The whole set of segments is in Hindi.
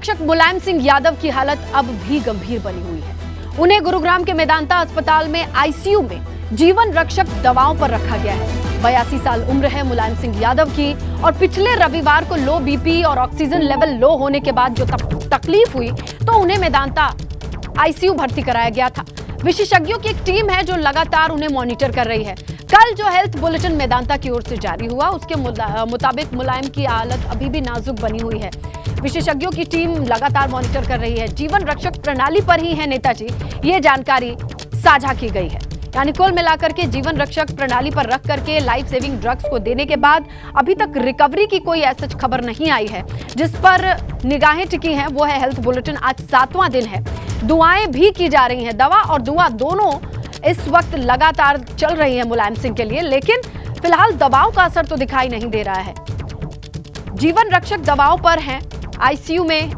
रक्षक मुलायम सिंह यादव की हालत अब भी गंभीर बनी हुई है। उन्हें गुरुग्राम के मेदांता अस्पताल में आईसीयू में जीवन रक्षक दवाओं पर रखा गया है। 82 साल उम्र है मुलायम सिंह यादव की और पिछले रविवार को लो बीपी और ऑक्सीजन लेवल लो होने के बाद जो तकलीफ हुई तो उन्हें मेदांता आईसीयू भर्ती कराया गया था। विशेषज्ञों की एक टीम है जो लगातार उन्हें मॉनिटर कर रही है। कल जो हेल्थ बुलेटिन मेदांता की ओर से जारी हुआ उसके मुताबिक मुलायम की हालत अभी भी नाजुक बनी हुई है। विशेषज्ञों की टीम लगातार मॉनिटर कर रही है। जीवन रक्षक प्रणाली पर ही है नेताजी, ये जानकारी साझा की गई है। यानी कुल मिलाकर के जीवन रक्षक प्रणाली पर रख करके लाइफ सेविंग ड्रग्स को देने के बाद अभी तक रिकवरी की कोई ऐसी खबर नहीं आई है। जिस पर निगाहें टिकी हैं वो है हेल्थ बुलेटिन। आज 7वां दिन है, दुआएं भी की जा रही हैं। दवा और दुआ दोनों इस वक्त लगातार चल रही है मुलायम सिंह के लिए, लेकिन फिलहाल दवाओं का असर तो दिखाई नहीं दे रहा है। जीवन रक्षक दवाओं पर हैं आईसीयू में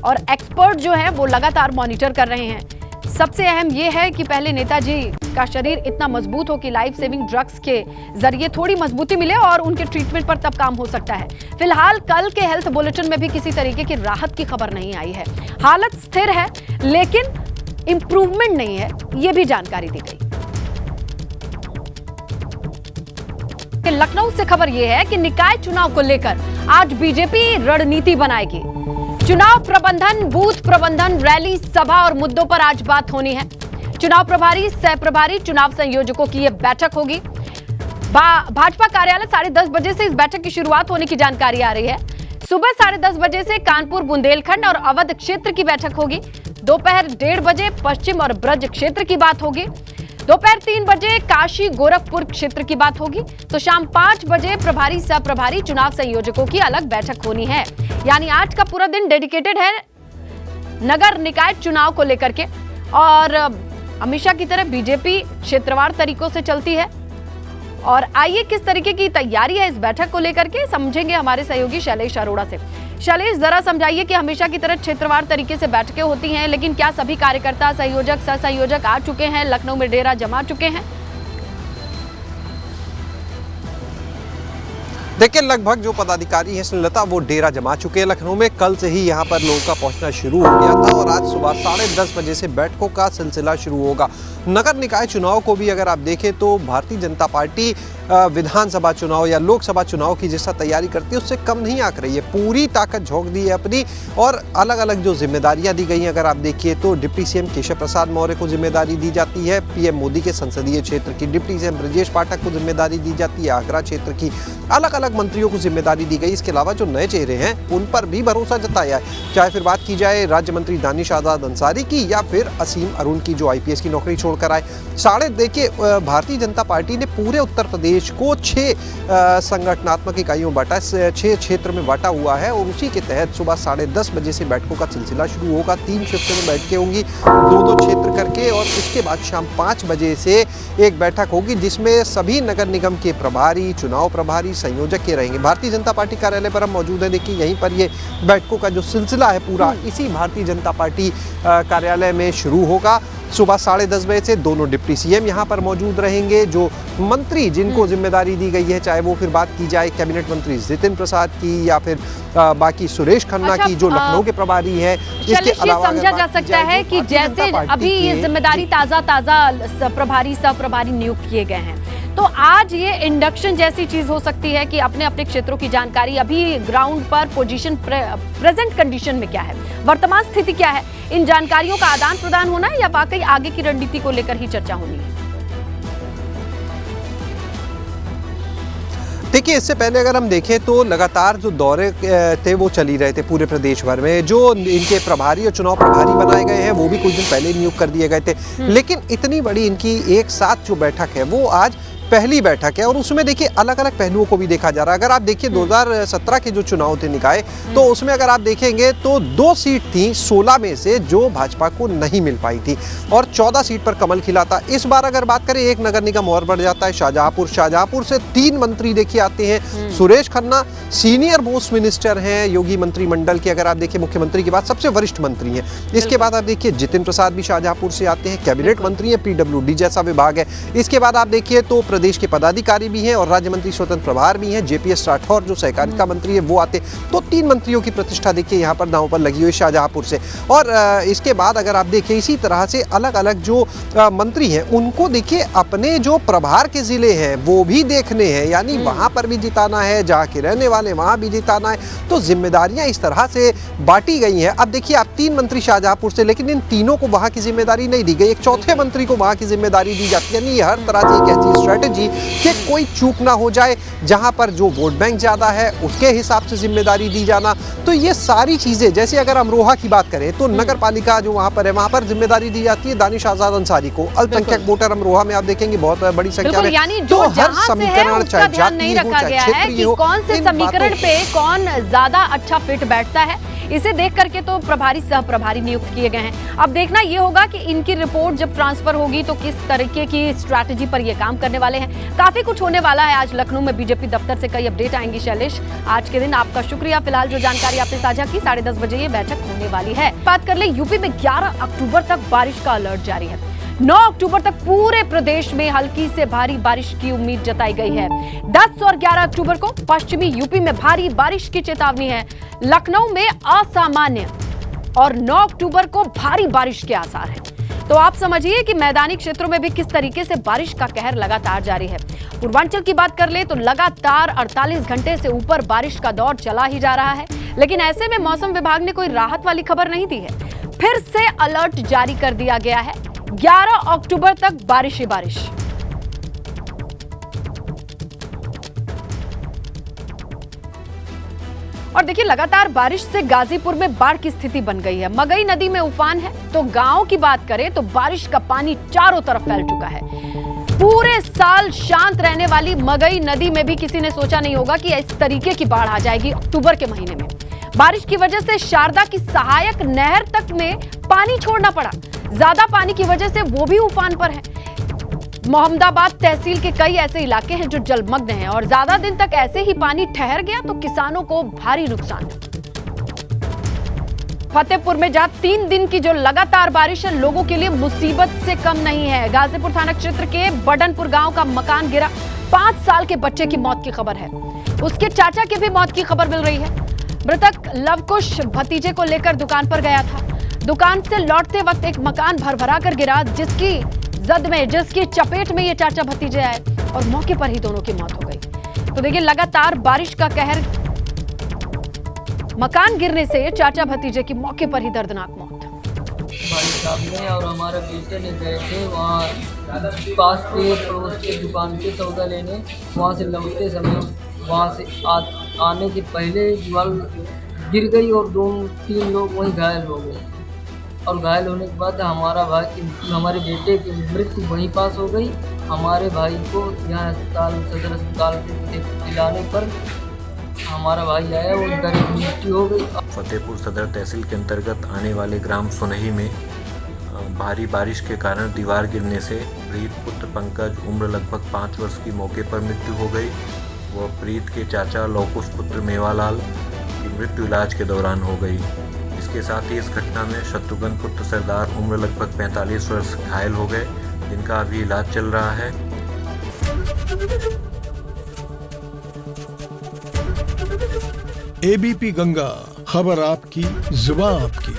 और एक्सपर्ट जो है वो लगातार मॉनिटर कर रहे हैं। सबसे अहम यह है कि पहले नेताजी का शरीर इतना मजबूत हो कि लाइफ सेविंग ड्रग्स के जरिए थोड़ी मजबूती मिले और उनके ट्रीटमेंट पर तब काम हो सकता है। फिलहाल कल के हेल्थ बुलेटिन में भी किसी तरीके की राहत की खबर नहीं आई है। हालत स्थिर है लेकिन इंप्रूवमेंट नहीं है, यह भी जानकारी दी गई। लखनऊ से खबर यह है कि निकाय चुनाव को लेकर आज बीजेपी रणनीति बनाएगी। चुनाव प्रबंधन, बूथ प्रबंधन, रैली, सभा और मुद्दों पर आज बात होनी है। चुनाव प्रभारी, सह प्रभारी, चुनाव संयोजकों की यह बैठक होगी। भाजपा कार्यालय 10:30 बजे से इस बैठक की शुरुआत होने की जानकारी आ रही है। सुबह 10:30 बजे से कानपुर, बुंदेलखंड और अवध क्षेत्र की बैठक होगी। दोपहर 1:30 बजे पश्चिम और ब्रज क्षेत्र की बात होगी। दोपहर 3 बजे काशी, गोरखपुर क्षेत्र की बात होगी। तो शाम 5 बजे प्रभारी, सह प्रभारी, चुनाव संयोजकों की अलग बैठक होनी है। यानी आज का पूरा दिन डेडिकेटेड है नगर निकाय चुनाव को लेकर के। और हमेशा की तरह बीजेपी क्षेत्रवार तरीकों से चलती है। और आइए किस तरीके की तैयारी है इस बैठक को लेकर के समझेंगे हमारे सहयोगी शैलेश अरोड़ा से। शैलेश, जरा समझाइए कि हमेशा की तरह क्षेत्रवार तरीके से बैठकें होती हैं, लेकिन क्या सभी कार्यकर्ता, संयोजक, सह संयोजक आ चुके हैं, लखनऊ में डेरा जमा चुके हैं? देखिए, लगभग जो पदाधिकारी हैं स्नेहलता वो डेरा जमा चुके हैं लखनऊ में। कल से ही यहाँ पर लोगों का पहुंचना शुरू हो गया था और आज सुबह 10:30 बजे से बैठकों का सिलसिला शुरू होगा। नगर निकाय चुनाव को भी अगर आप देखें तो भारतीय जनता पार्टी विधानसभा चुनाव या लोकसभा चुनाव की जैसा तैयारी करती है उससे कम नहीं आंक रही है। पूरी ताकत झोंक दी है अपनी और अलग अलग जो जिम्मेदारियां दी गई हैं अगर आप देखिए तो डिप्टी सीएम केशव प्रसाद मौर्य को जिम्मेदारी दी जाती है। पीएम मोदी के संसदीय क्षेत्र की डिप्टी सीएम ब्रजेश पाठक को जिम्मेदारी दी जाती है। आगरा क्षेत्र की अलग अलग मंत्रियों को जिम्मेदारी दी गई। इसके अलावा जो नए चेहरे हैं उन पर भी भरोसा जताया है, चाहे फिर बात की जाए राज्य मंत्री दानिश आजाद अंसारी की या फिर असीम अरुण की जो आईपीएस की नौकरी छोड़कर आए। देखिए, भारतीय जनता पार्टी ने पूरे उत्तर प्रदेश को 6 संगठनात्मक इकाइयों बांटा, 6 क्षेत्र में बांटा हुआ है और उसी के तहत सुबह 10:30 बजे से बैठकों का सिलसिला शुरू होगा। 3 शिफ्ट में बैठकें होंगी, 2-2 क्षेत्र करके, और इसके बाद शाम 5 बजे से एक बैठक होगी जिसमें सभी नगर निगम के प्रभारी, चुनाव प्रभारी, संयोजक के रहेंगे। भारतीय जनता पार्टी कार्यालय पर हम मौजूद हैं। देखिए, यहीं पर ये बैठकों का जो सिलसिला है पूरा इसी भारतीय जनता पार्टी कार्यालय में शुरू होगा। सुबह 10:30 बजे से दोनों डिप्टी सीएम यहाँ पर मौजूद रहेंगे। जो मंत्री जिनको जिम्मेदारी दी गई है, चाहे वो फिर बात की जाए कैबिनेट मंत्री जितिन प्रसाद की या फिर बाकी सुरेश खन्ना की जो लखनऊ के प्रभारी है। इसके अलावा समझा जा सकता है कि जैसे अभी ये जिम्मेदारी ताजा प्रभारी, सह प्रभारी नियुक्त किए गए हैं, तो आज ये इंडक्शन जैसी चीज हो सकती है कि अपने अपने क्षेत्रों की जानकारी, अभी ग्राउंड पर पोजीशन, प्रेजेंट कंडीशन में क्या है, वर्तमान स्थिति क्या है, इन जानकारियों का आदान प्रदान होना है या वाकई आगे की रणनीति को लेकर ही चर्चा होनी है? देखिए, इससे पहले अगर हम देखें तो लगातार जो दौरे थे वो चल ही रहे थे पूरे प्रदेश भर में। जो इनके प्रभारी और चुनाव प्रभारी बनाए गए हैं वो भी कुछ दिन पहले नियुक्त कर दिए गए थे, लेकिन इतनी बड़ी इनकी एक साथ जो बैठक है वो आज पहली बैठक है और उसमें देखिए अलग अलग पहलुओं को भी देखा जा रहा है। अगर आप देखिए 2017 के जो चुनाव थे निकाय, तो उसमें अगर आप देखेंगे तो 2 सीट थी 16 में से जो भाजपा को नहीं मिल पाई थी और 14 सीट पर कमल खिला था। इस बार अगर बात करें एक नगर निगम और बढ़ जाता है शाहजहांपुर से 3 मंत्री देखिए आते हैं। Suresh Khanna senior most minister हैं योगी मंत्रिमंडल के, अगर आप देखिए मुख्यमंत्री के बाद सबसे वरिष्ठ मंत्री हैं। इसके बाद आप देखिए जितिन प्रसाद भी शाहजहांपुर से आते हैं, कैबिनेट मंत्री हैं, पीडब्ल्यूडी जैसा विभाग है। इसके बाद आप देखिए तो प्रदेश के पदाधिकारी भी हैं और राज्य मंत्री स्वतंत्र प्रभार भी हैं। JPS राठौर जो सहकारिता मंत्री है वो आते, तो 3 मंत्रियों की प्रतिष्ठा देखिए यहाँ पर दांव पर लगी हुई शाहजहांपुर से। और इसके बाद अगर आप देखें इसी तरह से अलग अलग जो मंत्री हैं उनको देखिए अपने जो प्रभार के जिले हैं वो भी देखने हैं, यानी वहाँ पर भी जिताना है, जहाँ के रहने वाले वहाँ भी जिताना है। तो जिम्मेदारियाँ इस तरह से बांटी गई हैं। अब देखिए आप 3 मंत्री शाहजहांपुर से, लेकिन इन तीनों को वहाँ की जिम्मेदारी नहीं दी गई, एक चौथे मंत्री को वहाँ की जिम्मेदारी दी जाती है। यानी हर तरह से एक ऐसी स्ट्रैटेजी कि कोई चूक ना हो जाए, जहाँ पर जो वोट बैंक ज़्यादा है उसके हिसाब से जिम्मेदारी दी जाना। तो ये सारी चीज़ें, जैसे अगर अमरोहा की बात करें तो नगर पालिका जो वहाँ पर है वहाँ पर जिम्मेदारी दी जाती है दानिश आजाद अंसारी को। अल्पसंख्यक वोटर अमरोहा में आप देखेंगे बहुत बड़ी संख्या में, यानी तो जो हर जहां से है समीकरण उसका ध्यान नहीं रखा गया है कि कौन से समीकरण पे कौन ज्यादा अच्छा फिट बैठता है, इसे देख करके तो प्रभारी सह प्रभारी नियुक्त किए गए हैं। अब देखना ये होगा कि इनकी रिपोर्ट जब ट्रांसफर होगी तो किस तरीके की स्ट्रैटेजी पर ये काम करने वाले हैं। काफी कुछ होने वाला है। आज लखनऊ में बीजेपी दफ्तर से कई अपडेट आएंगी। शैलेश, आज के दिन आपका शुक्रिया। फिलहाल जो जानकारी आपने साझा की, 10:30 बजे ये बैठक होने वाली है। बात कर ले, यूपी में 11 अक्टूबर तक बारिश का अलर्ट जारी है। 9 अक्टूबर तक पूरे प्रदेश में हल्की से भारी बारिश की उम्मीद जताई गई है। 10 और 11 अक्टूबर को पश्चिमी यूपी में भारी बारिश की चेतावनी है। लखनऊ में असामान्य और 9 अक्टूबर को भारी बारिश के आसार हैं। तो आप समझिए कि मैदानी क्षेत्रों में भी किस तरीके से बारिश का कहर लगातार जारी है। पूर्वांचल की बात कर ले तो लगातार 48 घंटे से ऊपर बारिश का दौर चला ही जा रहा है, लेकिन ऐसे में मौसम विभाग ने कोई राहत वाली खबर नहीं दी है। फिर से अलर्ट जारी कर दिया गया है। 11 अक्टूबर तक बारिश ही बारिश। और देखिए, लगातार बारिश से गाजीपुर में बाढ़ की स्थिति बन गई है। मगई नदी में उफान है। तो गांव की बात करें तो बारिश का पानी चारों तरफ फैल चुका है। पूरे साल शांत रहने वाली मगई नदी में भी किसी ने सोचा नहीं होगा कि इस तरीके की बाढ़ आ जाएगी अक्टूबर के महीने में। बारिश की वजह से शारदा की सहायक नहर तक में पानी छोड़ना पड़ा। ज्यादा पानी की वजह से वो भी उफान पर है। मोहम्मदाबाद तहसील के कई ऐसे इलाके हैं जो जलमग्न हैं और ज्यादा दिन तक ऐसे ही पानी ठहर गया तो किसानों को भारी नुकसान है। फतेहपुर में जहां 3 दिन की जो लगातार बारिश है, लोगों के लिए मुसीबत से कम नहीं है। गाजीपुर थाना क्षेत्र के बडनपुर गांव का मकान गिरा। 5 साल के बच्चे की मौत की खबर है। उसके चाचा की भी मौत की खबर मिल रही है। मृतक लवकुश भतीजे को लेकर दुकान पर गया था। दुकान से लौटते वक्त एक मकान भरभरा कर गिरा, जिसकी चपेट में ये चाचा भतीजे आए और मौके पर ही दोनों की मौत हो गई। तो देखिए, लगातार बारिश का कहर, मकान गिरने से चाचा भतीजे की मौके पर ही दर्दनाक मौत। भाई साहब ने और हमारे बेटे ने गए थे वहाँ पास के पड़ोस के दुकान पे सौदा लेने। वहाँ से लौटते समय वहाँ से आने के पहले दीवार गिर गई और 2-3 लोग वहीं घायल हो गए। और घायल होने के बाद हमारे बेटे की मृत्यु वहीं पास हो गई। हमारे भाई को यहाँ सदर अस्पताल दिलाने पर हमारा भाई आया, वो गरीब मृत्यु हो गई। फतेहपुर सदर तहसील के अंतर्गत आने वाले ग्राम सुनही में भारी बारिश के कारण दीवार गिरने से प्रीत पुत्र पंकज उम्र लगभग 5 वर्ष की मौके पर मृत्यु हो गई। वह प्रीत के चाचा लवकुश पुत्र मेवालाल की मृत्यु इलाज के दौरान हो गई। इसके साथ ही इस घटना में शत्रुघ्न पुत्र सरदार उम्र लगभग 45 वर्ष घायल हो गए, जिनका अभी इलाज चल रहा है। ABP गंगा, खबर आपकी, जुबान आपकी।